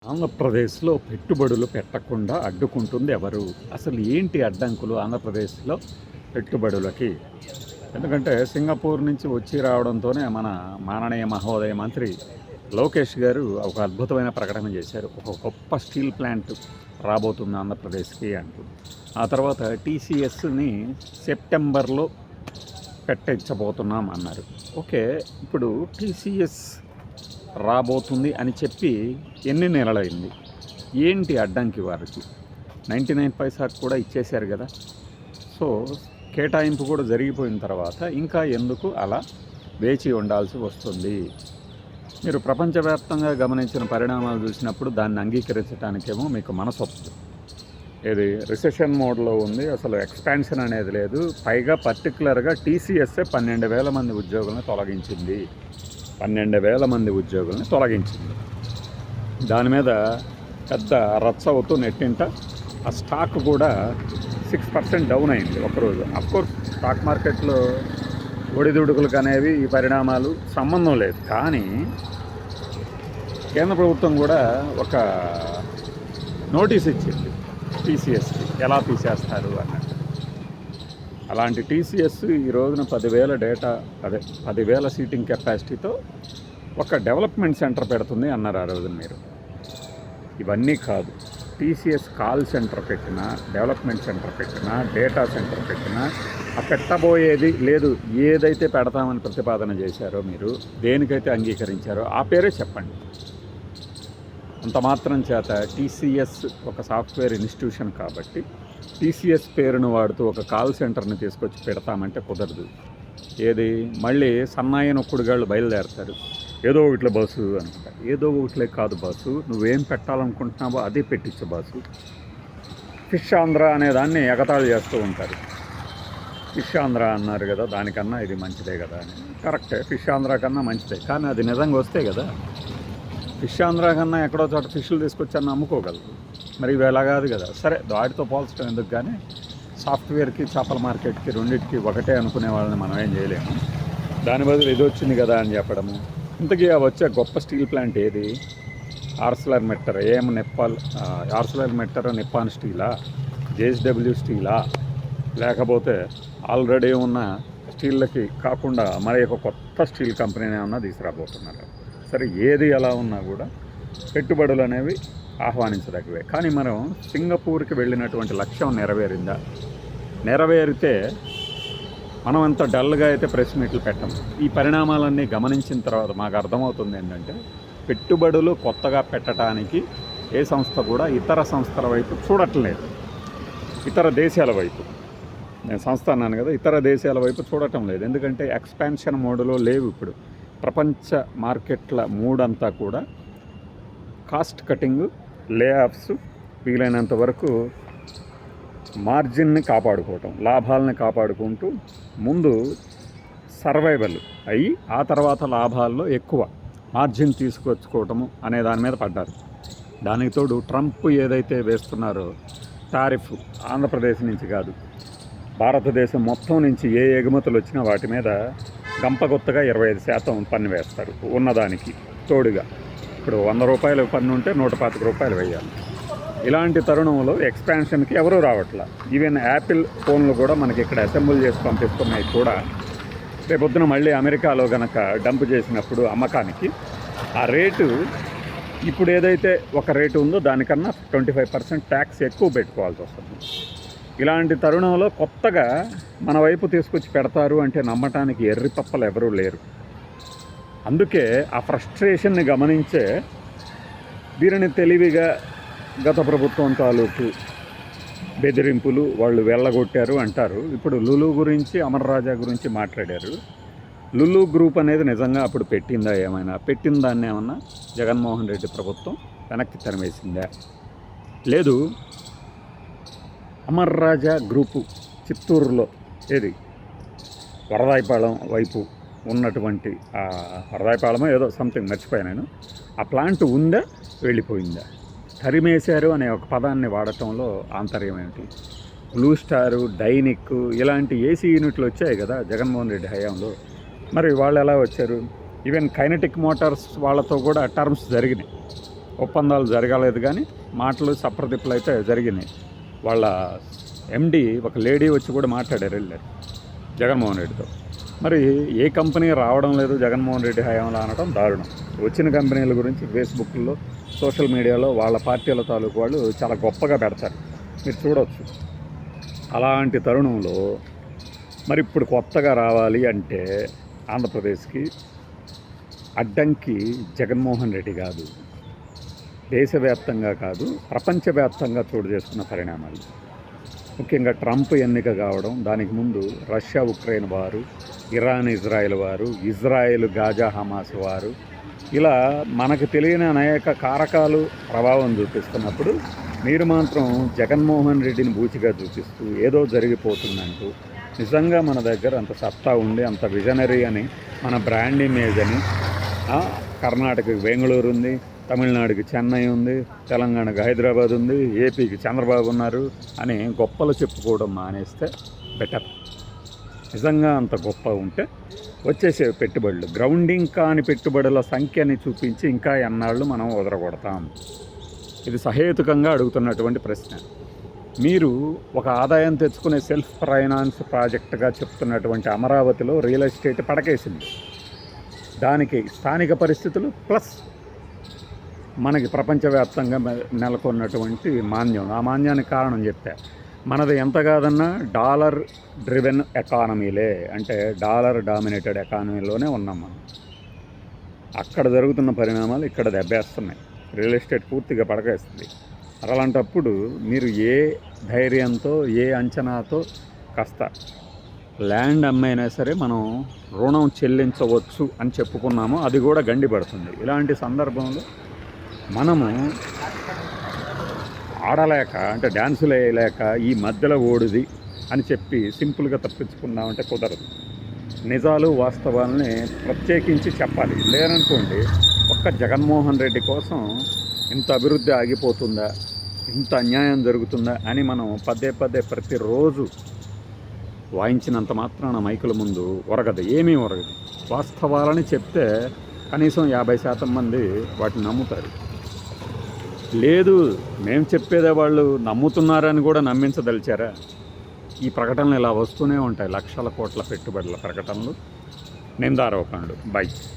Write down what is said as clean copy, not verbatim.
ఆంధ్రప్రదేశ్లో పెట్టుబడులు పెట్టకుండా అడ్డుకుంటుంది ఎవరు? అసలు ఏంటి అడ్డంకులు ఆంధ్రప్రదేశ్లో పెట్టుబడులకి? ఎందుకంటే సింగపూర్ నుంచి వచ్చి రావడంతోనే మన మాననీయ మహోదయ మంత్రి లోకేష్ గారు ఒక అద్భుతమైన ప్రకటన చేశారు. ఒక గొప్ప స్టీల్ ప్లాంట్ రాబోతుంది ఆంధ్రప్రదేశ్కి అంటూ. ఆ తర్వాత టీసీఎస్ని సెప్టెంబర్లో పెట్టించబోతున్నాం అన్నారు. ఓకే, ఇప్పుడు టీసీఎస్ రాబోతుంది అని చెప్పి ఎన్ని నెలలైంది? ఏంటి అడ్డంకి వారికి? 99 పైసాకు కూడా ఇచ్చేశారు కదా. సో కేటాయింపు కూడా జరిగిపోయిన తర్వాత ఇంకా ఎందుకు అలా వేచి ఉండాల్సి వస్తుంది? మీరు ప్రపంచవ్యాప్తంగా గమనించిన పరిణామాలు చూసినప్పుడు దాన్ని అంగీకరించడానికేమో మీకు మనసు వస్తుంది. ఇది రిసెషన్ మోడ్లో ఉంది, అసలు ఎక్స్పాన్షన్ అనేది లేదు. పైగా పర్టికులర్గా టీసీఎస్ఏ 12,000 మంది ఉద్యోగులను తొలగించింది. 12,000 మంది ఉద్యోగులను తొలగించింది. దాని మీద పెద్ద రచ్చ అవుతూ నెట్టింట ఆ స్టాక్ కూడా 6% డౌన్ అయింది ఒకరోజు. అఫ్కోర్స్ స్టాక్ మార్కెట్లో ఒడిదుడుకులకు అనేవి ఈ పరిణామాలు సంబంధం లేదు. కానీ కేంద్ర ప్రభుత్వం కూడా ఒక నోటీస్ ఇచ్చింది టీసీఎస్కి, ఎలా తీసేస్తారు అన్నట్టు. అలాంటి టీసీఎస్ ఈ రోజున 10,000 సీటింగ్ కెపాసిటీతో ఒక డెవలప్మెంట్ సెంటర్ పెడుతుంది అన్నారు ఆ రోజున మీరు. ఇవన్నీ కాదు, టీసీఎస్ కాల్ సెంటర్ పెట్టినా, డెవలప్మెంట్ సెంటర్ పెట్టినా, డేటా సెంటర్ పెట్టినా, ఆ పెట్టబోయేది లేదు. ఏదైతే పెడతామని ప్రతిపాదన చేశారో మీరు, దేనికైతే అంగీకరించారో ఆ పేరే చెప్పండి. అంత మాత్రం చేత టీసీఎస్ ఒక సాఫ్ట్వేర్ ఇన్స్టిట్యూషన్ కాబట్టి టీసీఎస్ పేరును వాడుతూ ఒక కాల్ సెంటర్ని తీసుకొచ్చి పెడతామంటే కుదరదు. ఏది మళ్ళీ సన్నాయి నొక్కుడుగాళ్ళు బయలుదేరుతారు. ఏదో ఒకటిలో బస్సు అనుకుంటారు. ఏదో ఒకటిలే కాదు బాసు, నువ్వేం పెట్టాలనుకుంటున్నావో అదే పెట్టించు బాసు. ఫిష్ ఆంధ్ర అనే దాన్ని ఎగతాళి చేస్తూ ఉంటారు. ఫిష్ ఆంధ్ర అన్నారు కదా, దానికన్నా ఇది మంచిదే కదా అని. కరెక్టే, ఫిష్ ఆంధ్ర కన్నా మంచిదే. కానీ అది నిజంగా వస్తే కదా. ఫిష్ ఆంధ్ర కన్నా ఎక్కడో చోట ఫిష్లు తీసుకొచ్చి అమ్ముకోగలరు. మరి ఇవి ఎలా కాదు కదా. సరే, వాటితో పోల్చడం ఎందుకు, కానీ సాఫ్ట్వేర్కి చేపల మార్కెట్కి రెండింటికి ఒకటే అనుకునే వాళ్ళని మనం ఏం చేయలేము. దాని బదులు ఇది వచ్చింది కదా అని చెప్పడము. ఇంతకీ వచ్చే గొప్ప స్టీల్ ప్లాంట్ ఏది? ఆర్సెలర్ మెట్టర్, ఆర్సెలర్ మెట్టర్ నిప్పాన్ స్టీలా, జేఎస్డబ్ల్యూ స్టీలా, లేకపోతే ఆల్రెడీ ఉన్న స్టీళ్ళకి కాకుండా మరి ఒక కొత్త స్టీల్ కంపెనీని ఏమన్నా తీసుకురాబోతున్నారు. సరే, ఏది ఎలా ఉన్నా కూడా పెట్టుబడులు అనేవి ఆహ్వానించదగ్గవే. కానీ మనం సింగపూర్కి వెళ్ళినటువంటి లక్ష్యం నెరవేరిందా? నెరవేరితే మనం అంత డల్గా అయితే ప్రెస్ మీట్లు పెట్టము. ఈ పరిణామాలన్నీ గమనించిన తర్వాత మాకు అర్థమవుతుంది ఏంటంటే, పెట్టుబడులు కొత్తగా పెట్టడానికి ఏ సంస్థ కూడా ఇతర సంస్థల వైపు చూడట్లేదు. ఇతర దేశాల వైపు, నేను సంస్థ అన్నాను కదా, ఇతర దేశాల వైపు చూడటం లేదు. ఎందుకంటే ఎక్స్పాన్షన్ మోడ్లో లేవు. ఇప్పుడు ప్రపంచ మార్కెట్ల మూడంతా కూడా కాస్ట్ కటింగ్, లే ఆఫ్స్, వీలైనంత వరకు మార్జిన్ని కాపాడుకోవటం, లాభాలని కాపాడుకుంటూ ముందు సర్వైవల్ అయ్యి ఆ తర్వాత లాభాల్లో ఎక్కువ మార్జిన్ తీసుకొచ్చుకోవటము అనే దాని మీద పడ్డారు. దానికి తోడు ట్రంప్ ఏదైతే వేస్తున్నారో టారిఫ్, ఆంధ్రప్రదేశ్ నుంచి కాదు, భారతదేశం మొత్తం నుంచి ఏ ఎగుమతులు వచ్చినా వాటి మీద గంపగొత్తగా 25% పన్ను వేస్తారు ఉన్నదానికి తోడుగా. ఇప్పుడు 100 రూపాయల పన్ను ఉంటే 125 రూపాయలు వేయాలి. ఇలాంటి తరుణంలో ఎక్స్పాన్షన్కి ఎవరూ రావట్లా. ఈవెన్ యాపిల్ ఫోన్లు కూడా మనకి ఇక్కడ అసెంబుల్ చేసి పంపిస్తున్నాయి కూడా. రేపొద్దున మళ్ళీ అమెరికాలో కనుక డంప్ చేసినప్పుడు అమ్మకానికి ఆ రేటు ఇప్పుడు ఏదైతే ఒక రేటు ఉందో దానికన్నా 25% ట్యాక్స్ ఎక్కువ పెట్టుకోవాల్సి వస్తుంది. ఇలాంటి తరుణంలో కొత్తగా మన వైపు తీసుకొచ్చి పెడతారు అంటే నమ్మటానికి ఎర్రిపప్పలు ఎవరూ లేరు. అందుకే ఆ ఫ్రస్ట్రేషన్ని గమనించే దీనిని తెలివిగా గత ప్రభుత్వం తాలూకు బెదిరింపులు వాళ్ళు వెళ్ళగొట్టారు అంటారు. ఇప్పుడు లులు గురించి, అమర్ రాజా గురించి మాట్లాడారు. లులు గ్రూప్ అనేది నిజంగా అప్పుడు పెట్టిందా? ఏమైనా పెట్టిన దాన్ని ఏమన్నా జగన్మోహన్ రెడ్డి ప్రభుత్వం వెనక్కి తరిమేసిందా? లేదు. అమర్ రాజా గ్రూపు చిత్తూరులో ఏది వరదాయపాళెం వైపు ఉన్నటువంటి వరదాయపాళెమో ఏదో సంథింగ్ మర్చిపోయాను. ఆ ప్లాంట్ ఉందా, వెళ్ళిపోయిందా? తరిమేశారు అనే ఒక పదాన్ని వాడటంలో ఆంతర్యం ఏమిటి? బ్లూ స్టారు, డైనిక్ ఇలాంటి ఏసీ యూనిట్లు వచ్చాయి కదా జగన్మోహన్ రెడ్డి హయాంలో. మరి వాళ్ళు ఎలా వచ్చారు? ఈవెన్ కైనటిక్ మోటార్స్ వాళ్ళతో కూడా టర్మ్స్ జరిగినాయి. ఒప్పందాలు జరగలేదు, కానీ మాటలు సప్రదిప్పులు అయితే జరిగినాయి. వాళ్ళ ఎండి ఒక లేడీ వచ్చి కూడా మాట్లాడారు, వెళ్ళారు జగన్మోహన్ రెడ్డితో. మరి ఏ కంపెనీ రావడం లేదు జగన్మోహన్ రెడ్డి హయాంలో అనడం దారుణం. వచ్చిన కంపెనీల గురించి ఫేస్బుక్లో, సోషల్ మీడియాలో వాళ్ళ పార్టీల తాలూకు వాళ్ళు చాలా గొప్పగా పెడతారు, మీరు చూడవచ్చు. అలాంటి తరుణంలో మరి ఇప్పుడు కొత్తగా రావాలి అంటే ఆంధ్రప్రదేశ్కి అడ్డంకి జగన్మోహన్ రెడ్డి కాదు, దేశవ్యాప్తంగా కాదు ప్రపంచవ్యాప్తంగా చోటు చేసుకున్న పరిణామాలు. ముఖ్యంగా ట్రంప్ ఎన్నిక కావడం, దానికి ముందు రష్యా ఉక్రెయిన్ వారు, ఇరాన్ ఇజ్రాయెల్ వారు, ఇజ్రాయెల్ గాజా హమాస్ వారు, ఇలా మనకు తెలియని అనేక కారకాలు ప్రభావం చూపిస్తున్నప్పుడు మీరు మాత్రం జగన్మోహన్ రెడ్డిని బూచిగా చూపిస్తూ ఏదో జరిగిపోతుందంటూ, నిజంగా మన దగ్గర అంత సత్తా ఉంది, అంత విజనరీ అని, మన బ్రాండ్ ఇమేజ్ అని, కర్ణాటకకి బెంగళూరు ఉంది, తమిళనాడుకి చెన్నై ఉంది, తెలంగాణకి హైదరాబాద్ ఉంది, ఏపీకి చంద్రబాబు ఉన్నారు అని గొప్పలు చెప్పుకోవడం మానేస్తే బెటర్. నిజంగా అంత గొప్ప ఉంటే వచ్చేసే పెట్టుబడులు, గ్రౌండింగ్ కాని పెట్టుబడుల సంఖ్యని చూపించి ఇంకా ఎన్నాళ్ళు మనం వదలగొడతాం? ఇది సహేతుకంగా అడుగుతున్నటువంటి ప్రశ్న. మీరు ఒక ఆదాయం తెచ్చుకునే సెల్ఫ్ ఫైనాన్స్ ప్రాజెక్టుగా చెప్తున్నటువంటి అమరావతిలో రియల్ ఎస్టేట్ పడకేసింది. దానికి స్థానిక పరిస్థితులు ప్లస్ మనకి ప్రపంచవ్యాప్తంగా నెలకొన్నటువంటి మాంద్యం, ఆ మాంద్యానికి కారణం చెప్పా. మనది ఎంత కాదన్నా డాలర్ డ్రివెన్ ఎకానమీలే, అంటే డాలర్ డామినేటెడ్ ఎకానమీలోనే ఉన్నాం మనం. అక్కడ జరుగుతున్న పరిణామాలు ఇక్కడ దెబ్బేస్తున్నాయి, రియల్ ఎస్టేట్ పూర్తిగా పడకేస్తుంది. అలాంటప్పుడు మీరు ఏ ధైర్యంతో, ఏ అంచనాతో కాస్త ల్యాండ్ అమ్మైనా సరే మనం రుణం చెల్లించవచ్చు అని చెప్పుకున్నామో అది కూడా గండిపడుతుంది. ఇలాంటి సందర్భంలో మనము ఆడలేక, అంటే డ్యాన్సులు వేయలేక ఈ మధ్యలో ఓడిది అని చెప్పి సింపుల్గా తప్పించుకున్నామంటే కుదరదు. నిజాలు వాస్తవాలని ప్రత్యేకించి చెప్పాలి. లేదనుకోండి, ఒక్క జగన్మోహన్ రెడ్డి కోసం ఇంత అభివృద్ధి ఆగిపోతుందా, ఇంత అన్యాయం జరుగుతుందా అని మనం పదే పదే ప్రతిరోజు వాయించినంత మాత్రాన మైకుల ముందు ఒరగదు, ఏమీ ఒరగదు. వాస్తవాలని చెప్తే కనీసం 50% మంది వాటిని నమ్ముతారు. లేదు మేము చెప్పేదే వాళ్ళు నమ్ముతున్నారని కూడా నమ్మించదలిచారా? ఈ ప్రకటనలు ఇలా వస్తూనే ఉంటాయి, లక్షల కోట్ల పెట్టుబడుల ప్రకటనలు, నిందారోపణలు. బై.